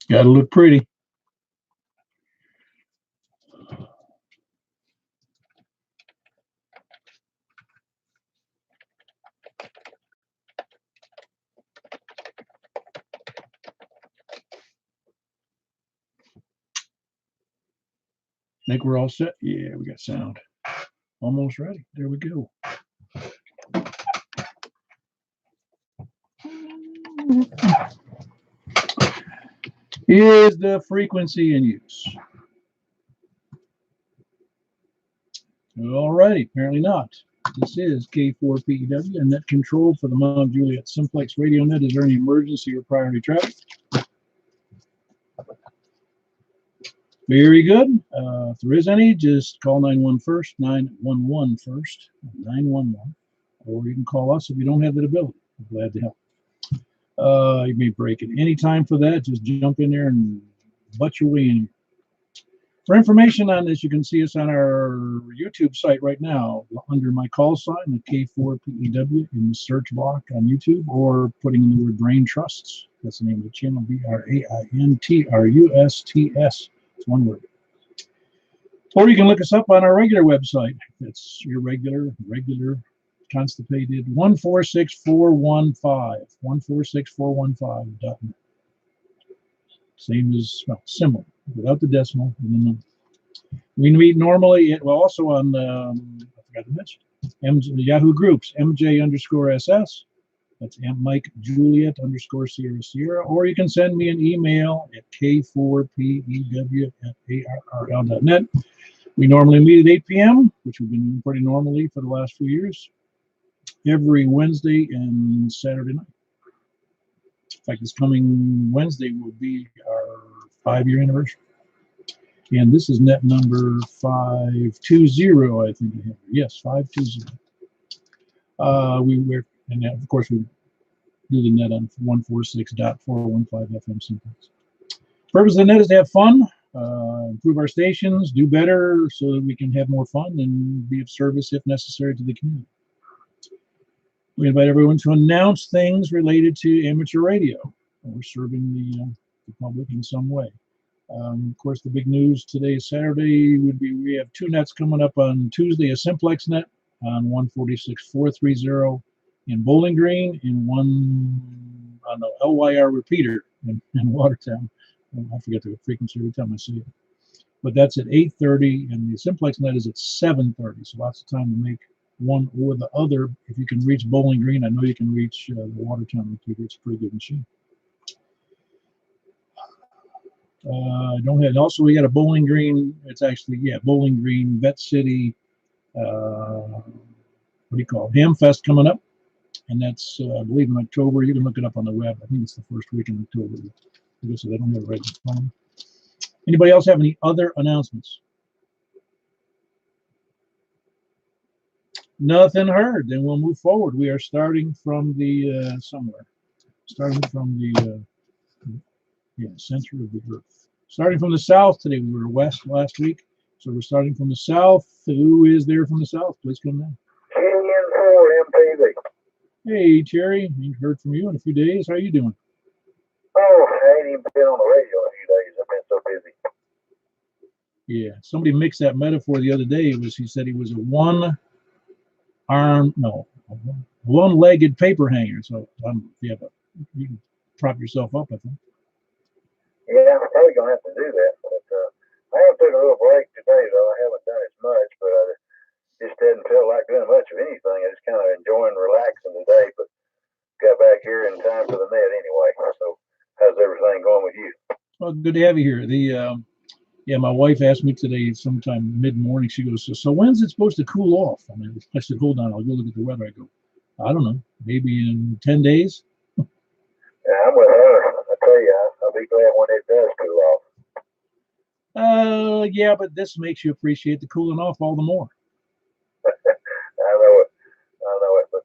Got to look pretty. Think we're all set? Yeah, we got sound. Almost ready. There we go. Is the frequency in use? All righty, apparently not. This is K4PEW, and net control for the Mom Juliet Simplex radio net. Is there any emergency or priority traffic? Very good. If there is any, just call 911 first, 911 first, 911, or you can call us if you don't have that ability. I'm glad to help. You may break it any time for that. Just jump in there and butt your way in. For information on this, you can see us on our YouTube site right now under my call sign, the K4PEW, in the search block on YouTube, or putting in the word Brain Trusts. That's the name of the channel, BRAINTRUSTS. It's one word. Or you can look us up on our regular website. That's your regular constipated 146415, 146415.net. Same as, well, similar, without the decimal. We meet normally, also on, I forgot to mention, Yahoo groups, MJ_SS. That's Mike Juliet _ Sierra. Or you can send me an email at k4pew@arrl.net. We normally meet at 8 p.m., which we've been doing pretty normally for the last few years, every Wednesday and Saturday night. In fact, this coming Wednesday will be our 5-year anniversary. And this is net number 520, I think. Yes, 520. And of course, we do the net on 146.415 FM Simplex. Purpose of the net is to have fun, improve our stations, do better so that we can have more fun and be of service if necessary to the community. We invite everyone to announce things related to amateur radio. We're serving the public in some way. Of course, the big news today, Saturday, would be we have 2 nets coming up on Tuesday, a Simplex net on 146.430 in Bowling Green, and one on the LYR repeater in Watertown. I forget the frequency every time I see it. But that's at 8:30, and the Simplex net is at 7:30, so lots of time to make one or the other. If you can reach Bowling Green, I know you can reach the Watertown repeater. It's a pretty good machine. Don't have. Also, we got a Bowling Green. It's actually, Bowling Green Vet City. What do you call it? Hamfest coming up, and that's I believe in October. You can look it up on the web. I think it's the first week in October. I guess I don't have it right in the phone. Anybody else have any other announcements? Nothing heard. Then we'll move forward. We are starting from the somewhere. Starting from the center of the earth. Starting from the south today. We were west last week, so we're starting from the south. Who is there from the south? Please come down. MPV. Hey, Terry. Ain't heard from you in a few days. How are you doing? Oh, I ain't even been on the radio in a few days. I've been so busy. Yeah, somebody mixed that metaphor the other day. He said he was a one-legged paper hanger. So you can prop yourself up, I think. Yeah, I'm probably gonna have to do that. But I have took a little break today, though. I haven't done as much, but I just didn't feel like doing much of anything. I just kind of enjoying relaxing today, but got back here in time for the net anyway. So, how's everything going with you? Well, good to have you here. My wife asked me today sometime mid-morning. She goes, so when's it supposed to cool off? I said, hold on, I'll go look at the weather. I go, I don't know, maybe in 10 days. Yeah, I'm with her. I tell you, I'll be glad when it does cool off. Yeah, but this makes you appreciate the cooling off all the more. I know it. But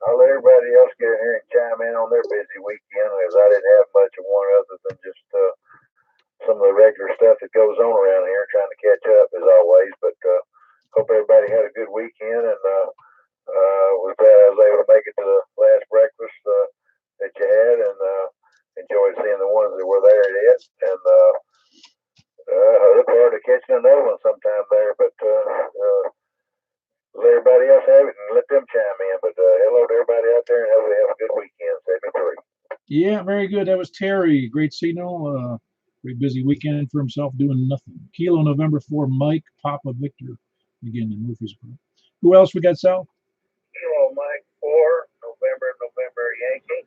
I'll let everybody else get in here and chime in on their busy weekend, as I didn't have much of one other than just some of the regular stuff that goes on around here, trying to catch up as always. But hope everybody had a good weekend, and was glad I was able to make it to the last breakfast that you had, and enjoyed seeing the ones that were there yet. And I look forward to catching another one sometime there. But let everybody else have it and let them chime in. But hello to everybody out there, and hope they have a good weekend. 73. Yeah, very good. That was Terry. Great signal. Very busy weekend for himself doing nothing. Kilo November 4, Mike, Papa Victor, again in Murfreesboro. Who else we got, Sal? Kilo Mike 4, November Yankee.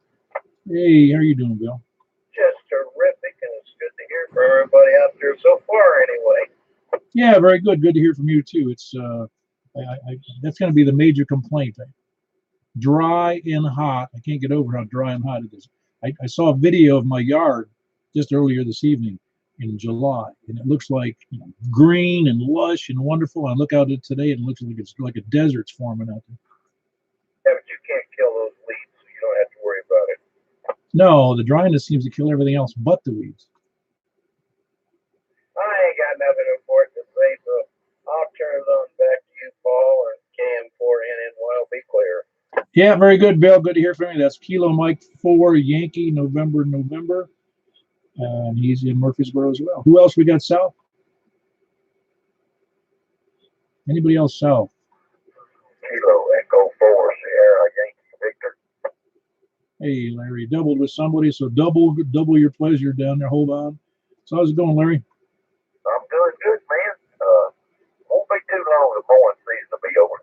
Hey, how are you doing, Bill? Just terrific, and it's good to hear from everybody out there so far anyway. Yeah, very good. Good to hear from you too. It's that's going to be the major complaint. Dry and hot. I can't get over how dry and hot it is. I saw a video of my yard just earlier this evening in July, and it looks like, you know, green and lush and wonderful. I look out at it today, and it looks like it's like a desert's forming out there. Yeah, but you can't kill those weeds, so you don't have to worry about it. No, the dryness seems to kill everything else but the weeds. I ain't got nothing important to say, so I'll turn it on back to you, Paul, and KM4NN1 be clear. Yeah, very good, Bill. Good to hear from you. That's Kilo Mike 4, Yankee, November. And he's in Murfreesboro as well. Who else we got south? Anybody else south? Kilo Echo 4, Sierra Yankee Victor. Hey, Larry, doubled with somebody, so double your pleasure down there. Hold on. So how's it going, Larry? I'm doing good, man. Won't be too long. The mowing season will be over.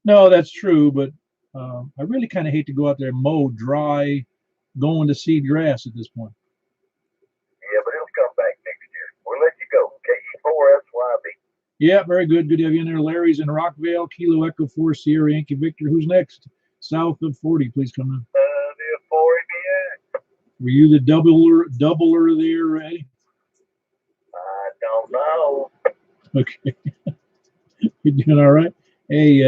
No, that's true, but I really kind of hate to go out there and mow dry, going to seed grass at this point. Yeah, but it'll come back next year. We'll let you go. KE4SYB. Yeah, very good. Good to have you in there. Larry's in Rockvale, Kilo Echo 4, Sierra Yankee Victor. Who's next? South of 40, please come in. The 40, yeah. Were you the doubler there, Eddie? I don't know. Okay. You doing all right? Hey,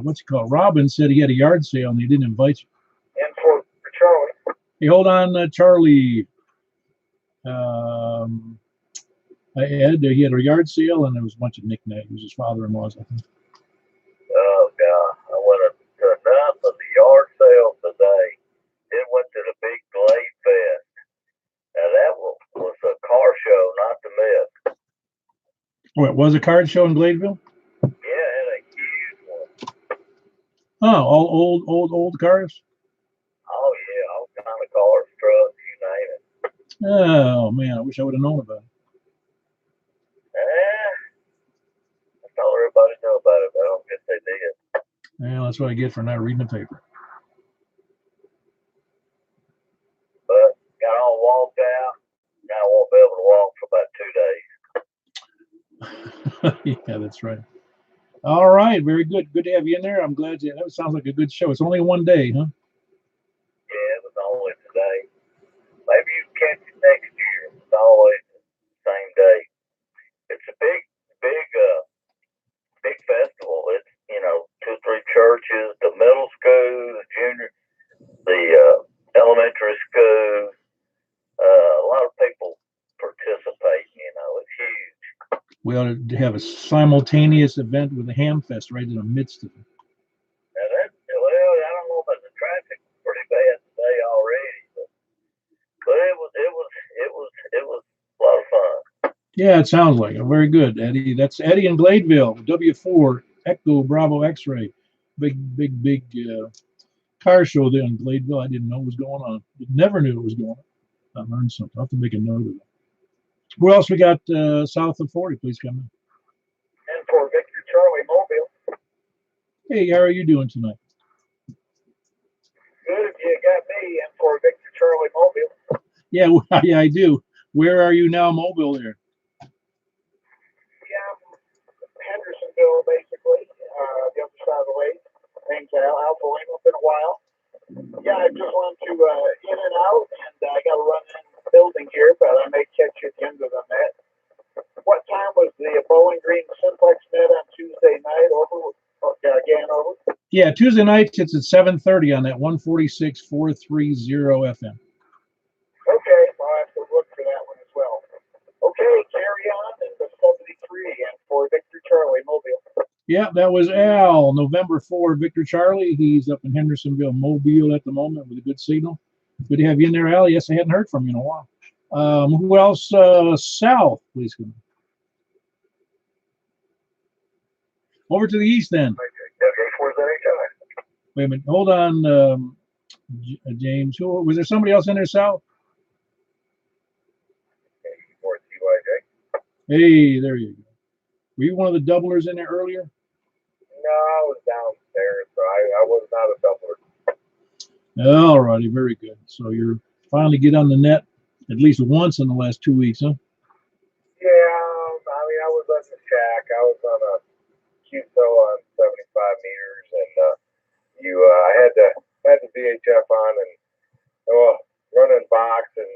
what's it called? Robin said he had a yard sale and he didn't invite you. And for Charlie. Hey, hold on, Charlie. Ed, he had a yard sale and there was a bunch of knickknacks. It was his father-in-law's, I think. Oh, God. I went to enough of the yard sale today. Then went to the big Glade Fest. Now, that was a car show, not to miss. What, was a card show in Gladeville? Yeah, and a huge one. Oh, all old cars? Oh, yeah, all kind of cars, trucks, you name it. Oh, man, I wish I would have known about it. That's all everybody knows about it, but I don't guess they did. Yeah, that's what I get for not reading the paper. But got all walked out. Now I won't be able to walk for about 2 days. Yeah, that's right. All right, very good. Good to have you in there. I'm glad that sounds like a good show. It's only one day, huh? Yeah, it was only today. Maybe you can catch it next year. It's always the same day. It's a big festival. It's, 2, 3 churches, the middle school, the junior, the elementary school. A lot of people participate. It's huge. We ought to have a simultaneous event with a ham fest right in the midst of it. Now I don't know about the traffic. Pretty bad today already, but it was a lot of fun. Yeah, it sounds like it. Very good, Eddie. That's Eddie in Gladeville, W4 Echo Bravo X-ray. Big car show there in Gladeville. I didn't know what was going on. Never knew it was going on. I learned something. I'll have to make a note of that. Who else we got south of 40? Please come in. And for Victor Charlie Mobile. Hey, how are you doing tonight? Good, you got me. And for Victor Charlie Mobile. Yeah, yeah, I do. Where are you now, Mobile there? Yeah, Hendersonville, basically. The other side of the lake. Name's Alpha Lima. Been a while. Yeah, I just wanted to in and out, and I got to run in the building here, but I may catch you at the end of the net. What time was the Bowling Green Simplex net on Tuesday night? Over? Again, over? Yeah, Tuesday nights it's at 7:30 on that 146.430 FM. Okay, I'll have to look for that one as well. Okay, carry on in the 73 and for Victor Charlie Mobile. Yeah, that was Al, November 4, Victor Charlie. He's up in Hendersonville, Mobile at the moment with a good signal. Good to have you in there, Al. Yes, I hadn't heard from you in a while. Who else? South, please come. Over to the east then. Wait a minute. Hold on, James. Who was there? Somebody else in there, South? Hey, there you go. Were you one of the doublers in there earlier? No, I was downstairs, so I was not a doubler. All righty, very good. So you're finally get on the net at least once in the last 2 weeks, huh? Yeah, I mean, I was on the shack. I was on a QSO on 75 meters, and I had the VHF on and running box, and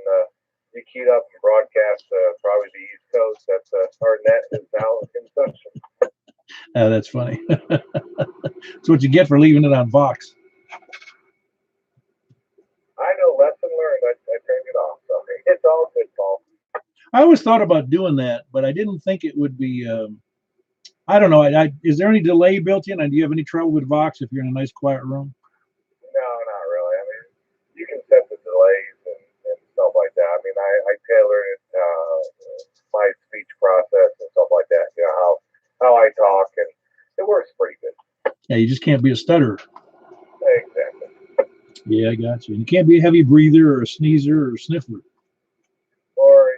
you keyed up and broadcast probably the East Coast. That's our net is now in session. That's funny. That's what you get for leaving it on Vox. I know, lesson learned. I turned it off. So it's all good, Paul. I always thought about doing that, but I didn't think it would be. I don't know. Is there any delay built in? And do you have any trouble with Vox if you're in a nice quiet room? No, not really. I mean, you can set the delays and stuff like that. I mean, I tailored it, my speech process and stuff like that. You know how I talk, and it works pretty good. Yeah, you just can't be a stutterer. Exactly. Yeah, I got you. And you can't be a heavy breather or a sneezer or a sniffler. Or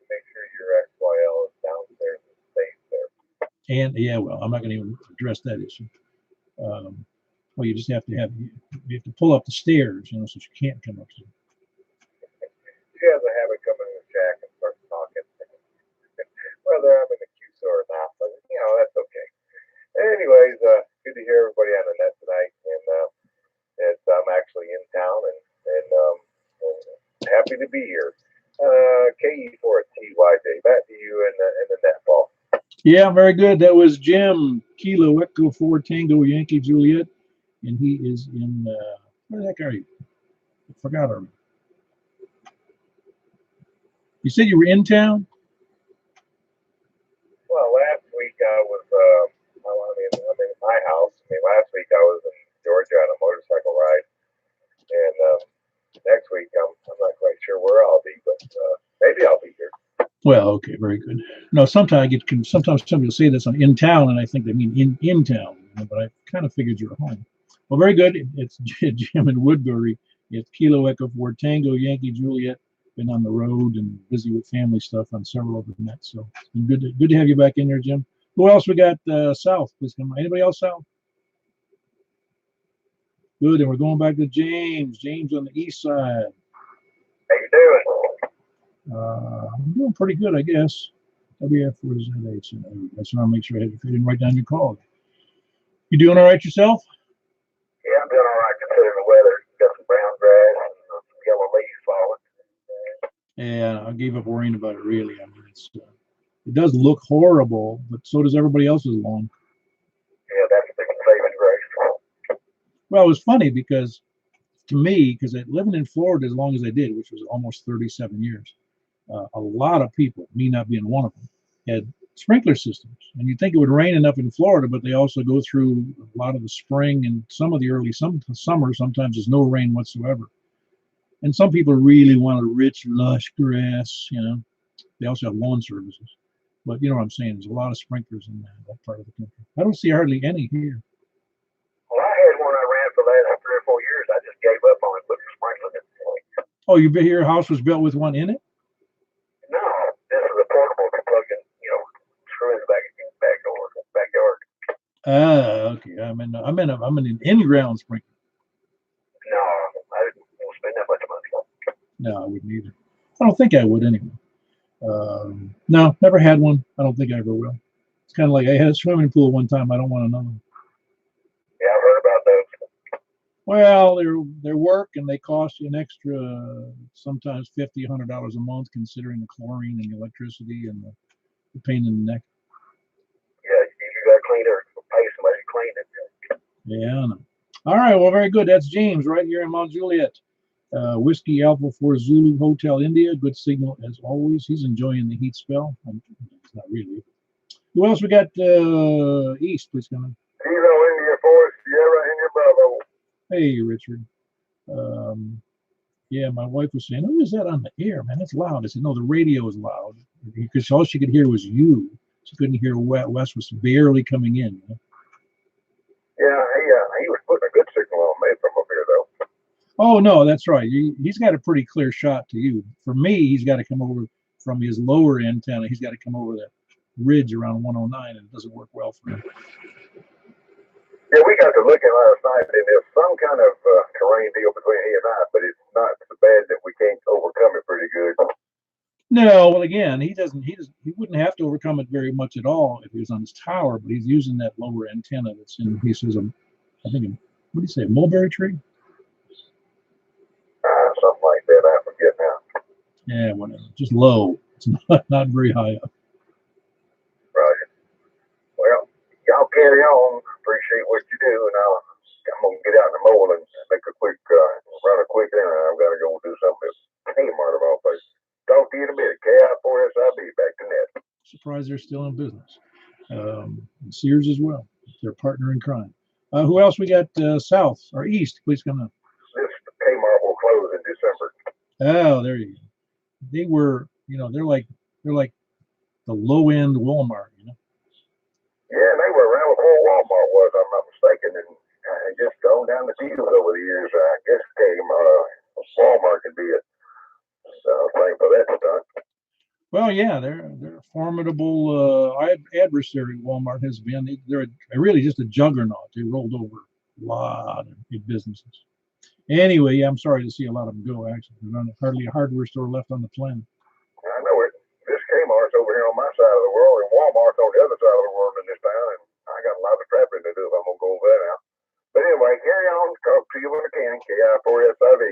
make sure your XYL is downstairs and safe there. And yeah, well, I'm not going to even address that issue. Well, you just have to pull up the stairs, so you can't come up. She has a habit coming in the shack and start talking, whether I'm in the QSO or not. But that's okay. Anyways, good to hear everybody on the net tonight, and I'm actually in town and happy to be here. KE4TYJ, back to you in the net, Paul. Yeah, very good. That was Jim, Kilo Echo 4 Tango Yankee Juliet, and he is in, where the heck are you? I forgot already. You said you were in town? Well, last week I was, I'm in my house. I mean, last week I was in Georgia on a motorcycle ride, and next week I'm not quite sure where I'll be, but maybe I'll be here. Well, okay, very good. No, sometimes somebody will say this on in town, and I think they mean in town, but I kind of figured you were home. Well, very good. It's Jim in Woodbury. It's Kilo Echo 4 Tango Yankee Juliet. Been on the road and busy with family stuff on several of the nets. So it's been good to have you back in there, Jim. Who else we got south? Please come. Anybody else south? Good. And we're going back to James. James on the east side. How you doing? I'm doing pretty good, I guess. WF4ZH. That's what I'll make sure I didn't write down your call. You doing all right yourself? Yeah, I'm doing all right considering the weather. Got some brown grass and some yellow leaves falling. Yeah, I gave up worrying about it, really. I mean, it does look horrible, but so does everybody else's lawn. Yeah, that's the saving grace. Well, it was funny because to me, because living in Florida as long as I did, which was almost 37 years, a lot of people, me not being one of them, had sprinkler systems. And you'd think it would rain enough in Florida, but they also go through a lot of the spring and some of the early summer. Sometimes there's no rain whatsoever. And some people really want a rich, lush grass, They also have lawn services. But you know what I'm saying? There's a lot of sprinklers in that part of the country. I don't see hardly any here. Well, I had one I ran for the last 3 or 4 years. I just gave up on it, put the sprinkler in it. Oh, your house was built with one in it? No, this is a portable to plug in, screw in the backyard. Okay. I'm in an in-ground sprinkler. No, I didn't spend that much money. No, I wouldn't either. I don't think I would anyway. No, never had one. I don't think I ever will. It's kind of like I had a swimming pool one time. I don't want another one. Yeah, I've heard about those. Well, they're work and they cost you an extra, sometimes $50, $100 a month, considering the chlorine and the electricity and the pain in the neck. Yeah, you got to clean it or pay somebody to clean it. Yeah. I know. All right. Well, very good. That's James right here in Mount Juliet. Whiskey Alpha 4 Zulu Hotel India. Good signal as always. He's enjoying the heat spell. It's not really. Who else we got? East, please come in. Kilo India 4 Sierra India Bravo. Hey, Richard. Yeah, my wife was saying, "Who is that on the air, man? That's loud." I said, "No, the radio is loud because all she could hear was you. She couldn't hear Wes was barely coming in." You know? Yeah, he was putting a good signal on me from up here, though. Oh no, that's right. He's got a pretty clear shot to you. For me, he's got to come over from his lower antenna. He's got to come over that ridge around 109, and it doesn't work well for him. Yeah, we got to looking last night, and there's some kind of terrain deal between he and I, but it's not so bad that we can't overcome it pretty good. No, well, again, he wouldn't have to overcome it very much at all if he was on his tower, but he's using that lower antenna that's in, he says, I think, what do you say, a mulberry tree? Something like that, I forget now. Yeah, whatever, just low. It's not very high up. Right. Well, y'all carry on. Appreciate what you do, and I'm going to get out in the mole and make a quick, run a quick errand. I've got to go do something at Kmart of all places. Talk to you in a minute. KI4SIB, back to net. Surprised they're still in business. Sears as well. Their partner in crime. Who else we got south or east? Please come up. This Kmart will close in December. Oh, there you go. They were, they're like the low end Walmart, Yeah, they were around before Walmart was, I'm not mistaken, and just going down the field over the years, I guess Walmart could be a thing for that stunt. Well, yeah, they're a formidable adversary. Walmart has been. They're really just a juggernaut. They rolled over a lot of big businesses. Anyway, yeah, I'm sorry to see a lot of them go. Actually, there's hardly a hardware store left on the planet. I know it. This Kmart's over here on my side of the world, and Walmart's on the other side of the world in this town, and I got a lot of trapping to do if I'm gonna go over there now. But anyway, carry on. Talk to you when I can. KI4SIV.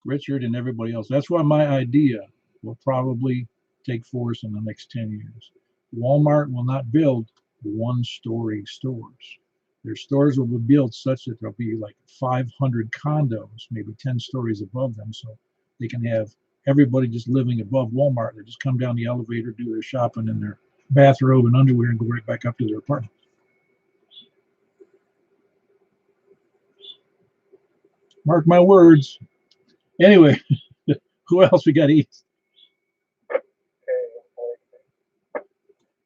Richard and everybody else. That's why my idea will probably take force in the next 10 years. Walmart will not build one-story stores. Their stores will be built such that there'll be like 500 condos, maybe 10 stories above them, so they can have everybody just living above Walmart. They just come down the elevator, do their shopping in their bathrobe and underwear, and go right back up to their apartment. Mark my words. Anyway, who else we got east?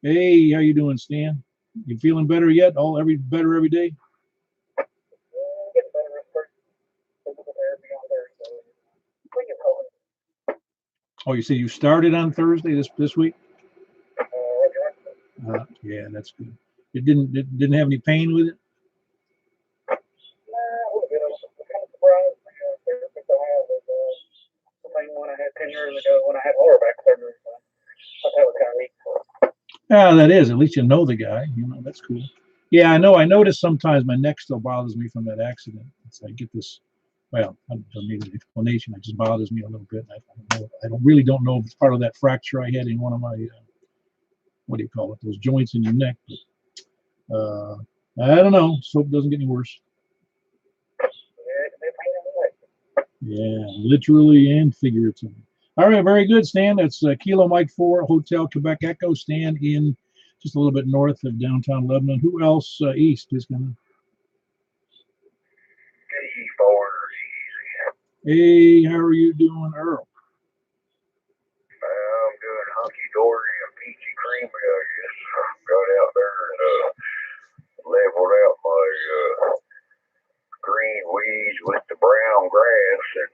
Hey, how you doing, Stan? You feeling better yet? Better every day? Oh, you say you started on Thursday this week? Yeah, that's good. It didn't have any pain with it? One I had 10 years ago when I had lower back surgery. I thought that was kind of neat. Yeah, that is. At least you know the guy. That's cool. Yeah, I know. I notice sometimes my neck still bothers me from that accident. I get this. Well, I don't need an explanation. It just bothers me a little bit. I really don't know if it's part of that fracture I had in one of my what do you call it? Those joints in your neck. But, I don't know. So it doesn't get any worse. Yeah, literally and figuratively. All right, very good, Stan. That's Kilo Mike 4, Hotel Quebec Echo. Stan in just a little bit north of downtown Lebanon. Who else east is coming? Hey, how are you doing, Earl? I'm doing hunky-dory and peachy creamy, I guess. Got out there and leveled out my green weeds with the brown grass and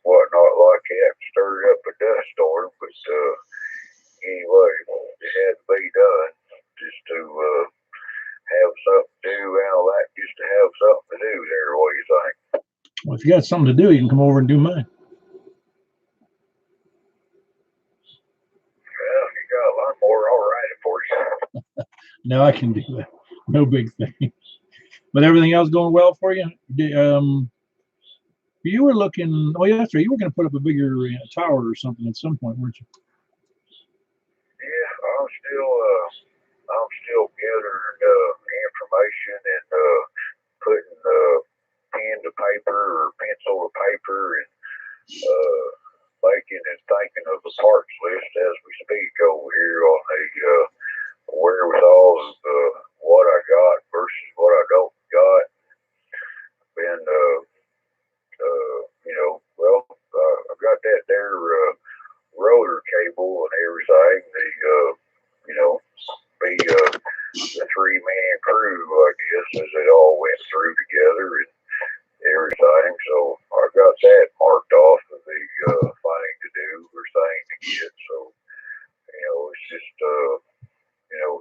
whatnot like that. Stirred up a dust storm, but anyway, it had to be done just to have something to do. I like just to have something to do there. What do you think? Well, if you got something to do, you can come over and do mine. Well, you got a lot more. I'll write it for you. No, I can do that. No big thing. But everything else going well for you? You were looking. Oh, yeah, that's right. You were going to put up a bigger tower or something at some point, weren't you? Yeah, I'm still I'm still gathering information and putting pen to paper or pencil to paper and making and thinking of the parts list as we speak over here on the wherewithal of what I got versus what I don't got. And I've got that there rotor cable and everything. The three-man crew, I guess, as it all went through together and everything. So I got that marked off of the thing to do or thing to get. So it's just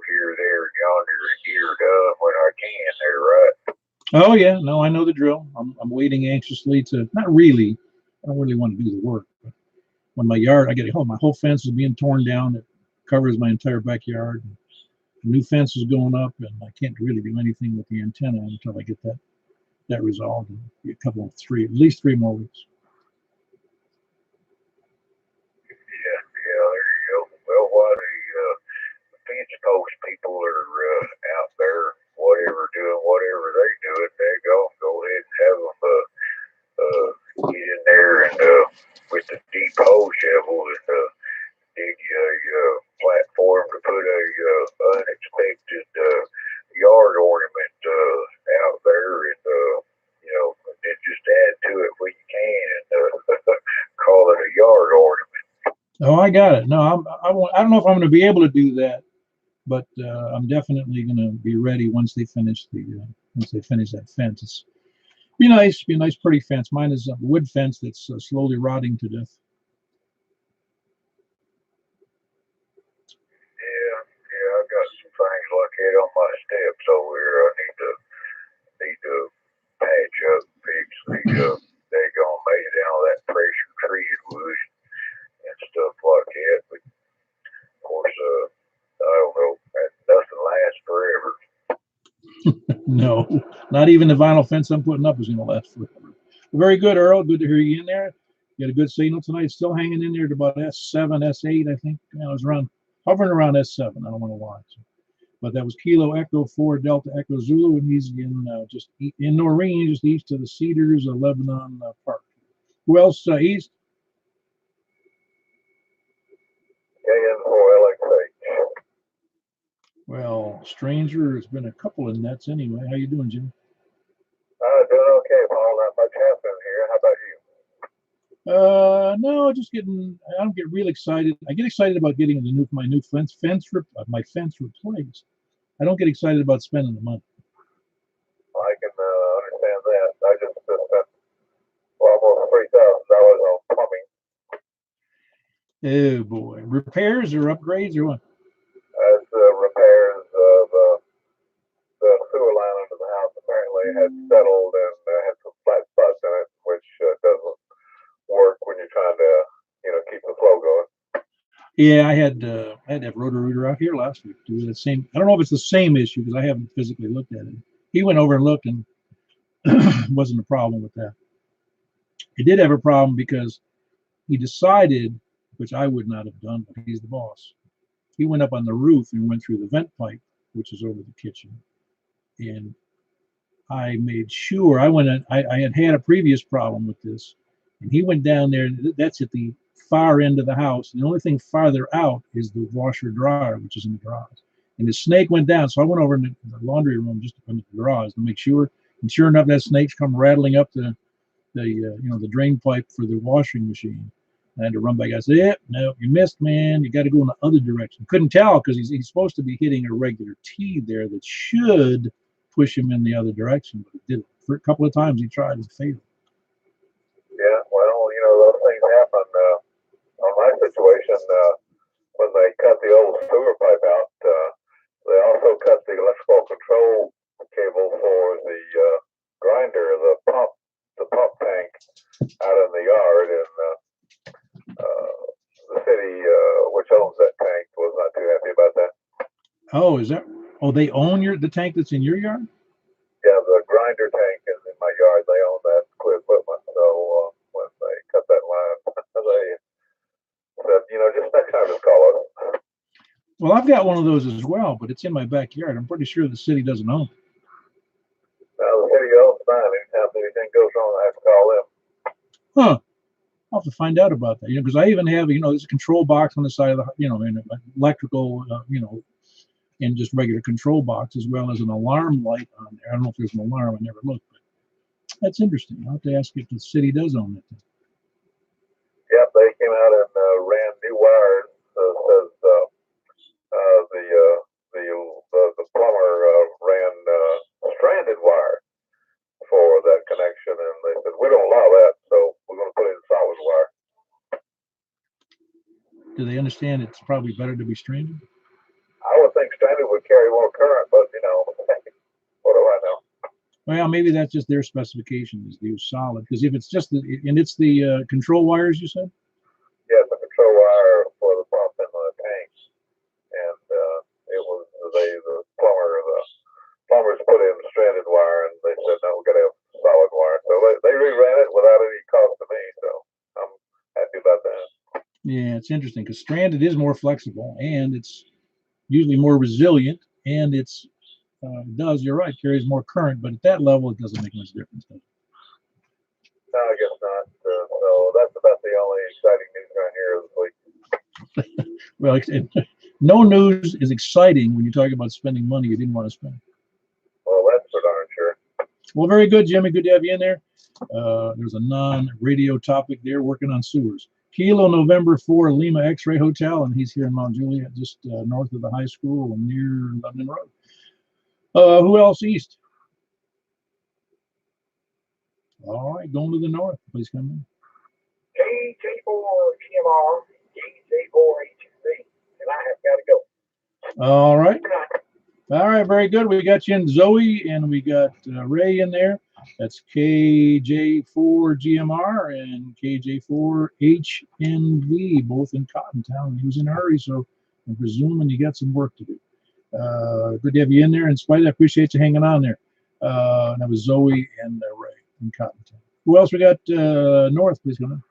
here, there, and yonder, and here done when I can. There, right? Oh yeah, no, I know the drill. I'm waiting anxiously to, not really, I don't really want to do the work, but when my yard, my whole fence is being torn down. It covers my entire backyard. The new fence is going up, and I can't really do anything with the antenna until I get that resolved. It'll be at least 3 more weeks. Yeah, there you go. Well, while the fence post people are out there, doing whatever they're doing, they go ahead and have them get in there and with the deep hole shovel and dig a platform to put a unexpected yard ornament out there, and then just add to it when you can and call it a yard ornament. Oh, I got it. No, I don't know if I'm going to be able to do that, but I'm definitely going to be ready once they finish that fence. Be a nice, pretty fence. Mine is a wood fence that's slowly rotting to death. Yeah, I've got some things like that on my steps over here. I need to patch up, fix the daggone made down all that pressure treated wood and stuff like that. But of course, I don't know. Nothing lasts forever. No, not even the vinyl fence I'm putting up is going to last forever. Very good, Earl. Good to hear you in there. You had a good signal tonight. Still hanging in there at about S7, S8, I think. I was hovering around S7. I don't know why. But that was Kilo Echo 4 Delta Echo Zulu, and he's in just in Noreen, just east of the Cedars of Lebanon Park. Who else east? KN4LXH. Well, stranger, there's been a couple of nets anyway. How you doing, Jim? Doing okay, Paul. Not much happening here. How about you? No, I don't get real excited. I get excited about getting my new fence replaced. I don't get excited about spending the money. I can understand that. I just spent almost $3,000 on plumbing. Oh boy, repairs or upgrades or what? As repairs of the sewer line under the house apparently had settled and had some flat spots in it, which doesn't work when you're trying to, keep the flow going. Yeah, I had to have Roto-Rooter out here last week to do the same. I don't know if it's the same issue because I haven't physically looked at it. He went over and looked, and wasn't a problem with that. He did have a problem because he decided, which I would not have done, but he's the boss. He went up on the roof and went through the vent pipe, which is over the kitchen. And I made sure I had a previous problem with this. And he went down there. That's at the far end of the house. And the only thing farther out is the washer dryer, which is in the garage. And the snake went down. So I went over in the laundry room just to put in the garage to make sure. And sure enough, that snake's come rattling up the drain pipe for the washing machine. I had to run back. I said, "Yeah, no, you missed, man. You got to go in the other direction." Couldn't tell because he's supposed to be hitting a regular T there that should push him in the other direction, but it didn't. For a couple of times he tried and failed. Yeah, well, those things happen. On my situation, when they cut the old sewer pipe out, they also cut the electrical control cable for the grinder, the pump tank out in the yard, and the city, which owns that tank, was not too happy about that. Oh, is that? Oh, they own the tank that's in your yard? Yeah, the grinder tank is in my yard. They own that equipment. So when they cut that line, they said, just next time just call us. Well, I've got one of those as well, but it's in my backyard. I'm pretty sure the city doesn't own it. The city owns mine. Anytime anything goes wrong, I have to call them. Huh. I'll have to find out about that. Because I even have, there's a control box on the side of the, and electrical, and just regular control box, as well as an alarm light on there. I don't know if there's an alarm. I never looked, but that's interesting. I'll have to ask if the city does own it. Yep, they came out and ran new wires. Says the plumber ran stranded wire for that connection, and they said we don't allow that, so we're going to put in solid wire. Do they understand it's probably better to be stranded? I would think stranded would carry more current, but what do I know? Well, maybe that's just their specification is to use solid. Because if it's just it's the control wires, you said? Yes, the control wire for the pump and the tank, and it was the plumbers put in stranded wire, and they said no, we got to have solid wire. So they reran it without any cost to me. So I'm happy about that. Yeah, it's interesting because stranded is more flexible and it's usually more resilient, and it's you're right, carries more current, but at that level it doesn't make much difference. No, I guess not. So that's about the only exciting news around here this week. Well, no news is exciting when you talk about spending money you didn't want to spend. Well, that's for darn sure. Well, very good, Jimmy. Good to have you in there. There's a non-radio topic there, working on sewers. Kilo November 4 Lima X-Ray Hotel, and he's here in Mount Juliet, just north of the high school and near London Road. Who else east? All right, going to the north. Please come in. KJ4GMR, KJ4HC, and I have got to go. All right. All right, very good. We got you in Zoe, and we got Ray in there. That's KJ4GMR and KJ4HNV, both in Cottontown. He was in a hurry, so I'm presuming you got some work to do. Good to have you in there. In spite, I appreciate you hanging on there. And that was Zoe and Ray in Cottontown. Who else we got north? Please come in.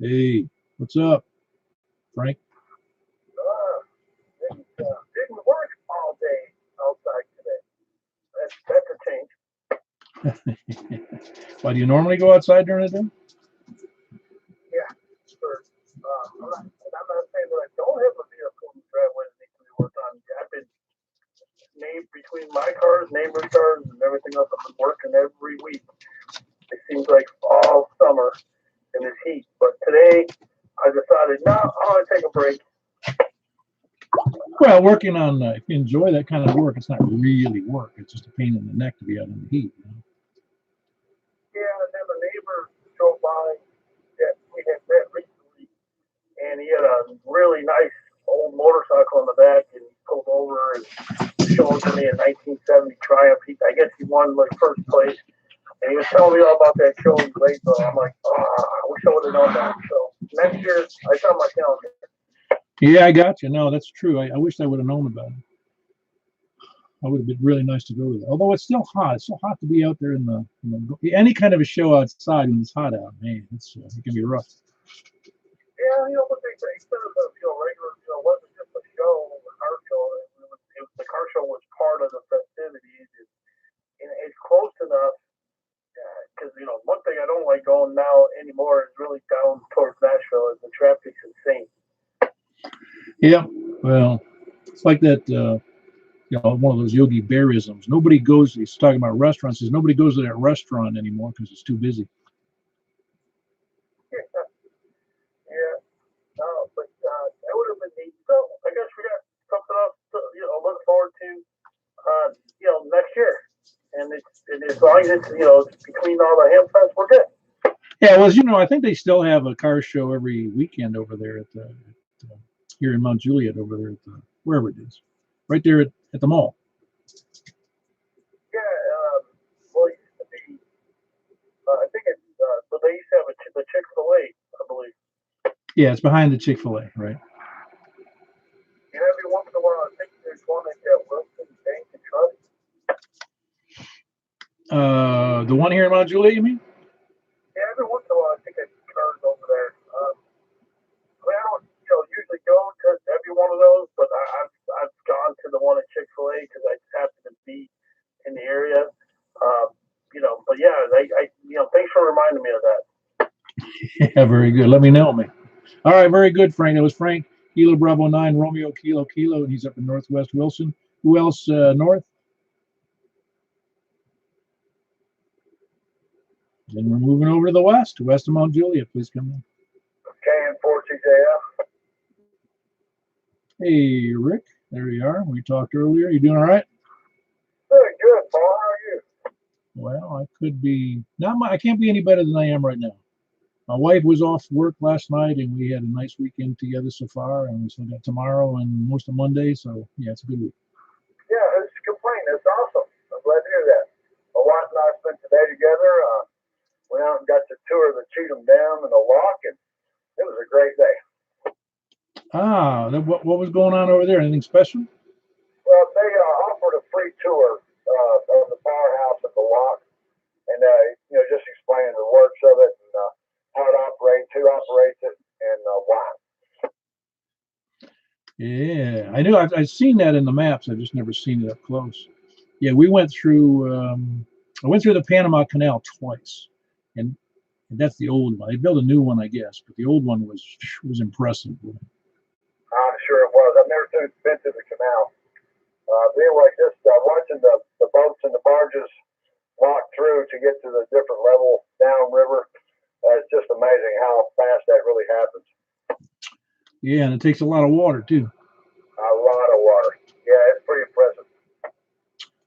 Hey, what's up, Frank? Didn't work all day outside today. That's a change. Why do you normally go outside during the day? Yeah, sure. I'm not saying that I don't have a vehicle in the driveway that needs to be worked on. I've been named between my cars, neighbors' cars, and everything else. I've been working every week. It seems like all summer in this heat. But today, I decided, no, I want to take a break. Well, working on, if you enjoy that kind of work, it's not really work. It's just a pain in the neck to be out in the heat. Yeah, and then the neighbor drove by that we had met recently, and he had a really nice old motorcycle in the back, and he pulled over and showed to me a 1970 Triumph. I guess he won like first place, and he was telling me all about that show in Gladeville. I'm like, I wish I would have known that. So next year, I saw my calendar. Yeah, I got you. No, that's true. I wish I would have known about it. I would have been really nice to go to that. Although it's still hot. It's so hot to be out there in the, any kind of a show outside when it's hot out. Man, it can be rough. Yeah, but they said it was regular, wasn't just a show, a car show. The car show was part of the festivities, and it's close enough. Because one thing I don't like going now anymore is really down towards Nashville. Is the traffic's insane. Yeah, well, it's like that. One of those Yogi Bearisms. Nobody goes. He's talking about restaurants. Says nobody goes to that restaurant anymore because it's too busy. But that would have been neat. So I guess we got something else to look forward to. Next year. And as long as it's between all the ham fest, we're good. Yeah, well, I think they still have a car show every weekend over there at here in Mount Juliet, over there at wherever it is, right there at the mall. Yeah, well, it used to be. I think it's. So they used to have the Chick-fil-A, I believe. Yeah, it's behind the Chick-fil-A, right? Every once in a while, I think there's one at Wilson Bank and Trust. The one here in Mount Juliet, you mean? Yeah, every once in a while, I think I see cars over there. I one of those, but I've gone to the one at Chick-fil-A because I happen to be in the area. But yeah, thanks for reminding me of that. Yeah, very good. Let me know, man. All right, very good, Frank. That was Frank, Kilo Bravo 9, Romeo Kilo Kilo, and he's up in Northwest Wilson. Who else north? Then we're moving over to the west of Mount Juliet. Please come in. KN4TJF. Hey, Rick. There you are. We talked earlier. You doing all right? Good, Paul. How are you? Well, I could be I can't be any better than I am right now. My wife was off work last night, and we had a nice weekend together so far, and we still got tomorrow and most of Monday, so yeah, it's a good week. Yeah, it's a complaint. That's awesome. I'm glad to hear that. My wife and I spent the day together. Went out and got to tour the Cheatham Dam and the lock, and it was a great day. Ah, what was going on over there? Anything special? Well, they offered a free tour of the powerhouse at the lock, and just explaining the works of it and how it operates, who operates it, and why. Yeah, I knew I've seen that in the maps. I've just never seen it up close. Yeah, we went through. I went through the Panama Canal twice, and that's the old one. They built a new one, I guess, but the old one was impressive. I'm sure it was. I've never been to the canal. Anyway, just watching the boats and the barges walk through to get to the different level downriver. It's just amazing how fast that really happens. Yeah, and it takes a lot of water too. A lot of water. Yeah, it's pretty impressive.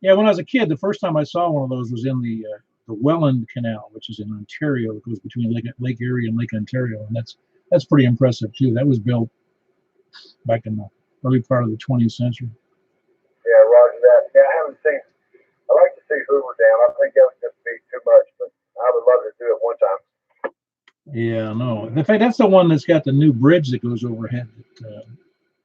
Yeah, when I was a kid, the first time I saw one of those was in the Welland Canal, which is in Ontario. It goes between Lake Erie and Lake Ontario, and that's pretty impressive too. That was built back in the early part of the 20th century. Yeah, roger that. Yeah, I haven't seen. I'd like to see Hoover Dam. I think that would just be too much, but I would love to do it one time. Yeah, no. In fact, that's the one that's got the new bridge that goes overhead.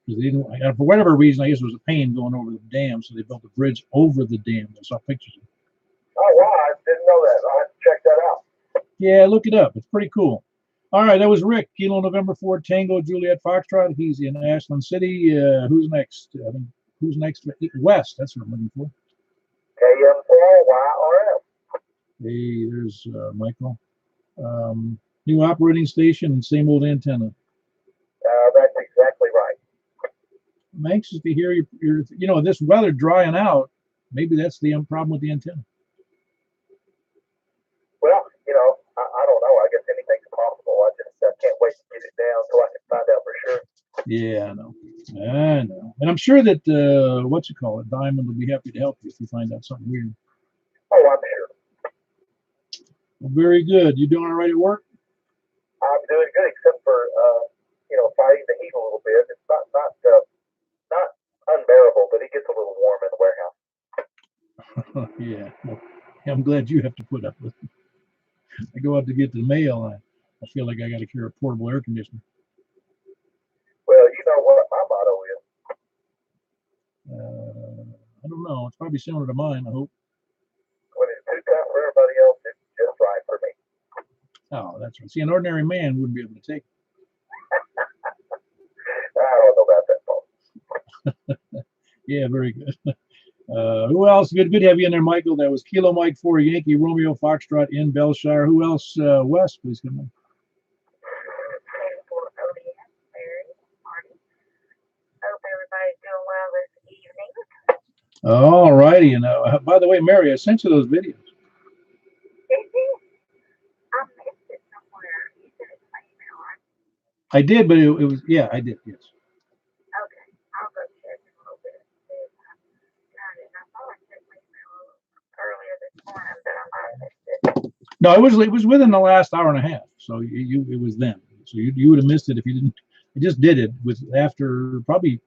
They didn't, for whatever reason, I guess it was a pain going over the dam, so they built a bridge over the dam. I saw pictures of it. Oh, wow. I didn't know that. I'll have to check that out. Yeah, look it up. It's pretty cool. All right, that was Rick, Kilo November 4 Tango Juliet Foxtrot. He's in Ashland City. Who's next? Who's next? West. That's what I'm looking for. KM4YRF. Hey, there's Michael. New operating station and same old antenna. That's exactly right. I'm anxious to hear your this weather drying out. Maybe that's the problem with the antenna. Well, I don't know. I guess anything's possible. I just can't wait to get it down so I can find out for sure. Yeah, I know. And I'm sure that Diamond will be happy to help you if you find out something weird. Oh, I'm sure. Well, very good. You doing all right at work? I'm doing good, except for fighting the heat a little bit. It's not unbearable, but it gets a little warm in the warehouse. Yeah. Well, I'm glad you have to put up with it. I go out to get the mail. I feel like I got to carry a portable air conditioner. Well, you know what my motto is. I don't know. It's probably similar to mine, I hope. When it's too tough for everybody else, it's just right for me. Oh, that's right. See, an ordinary man wouldn't be able to take it. I don't know about that, Paul. Yeah, very good. Who else? Good to have you in there, Michael. That was Kilo Mike 4 Yankee Romeo Foxtrot in Bellshire. Who else? Wes, please come in. Hope everybody's doing well this evening. All righty. And by the way, Mary, I sent you those videos. Did you? I missed it somewhere. You sent it to my email, right? I did, but it was, yeah, I did, yes. Okay. I'll go check in a little bit and see if I got it. I thought I checked my email earlier this morning, but I might have missed it. No, it was within the last hour and a half. So it was then. So you would have missed it if you didn't. I just did it after probably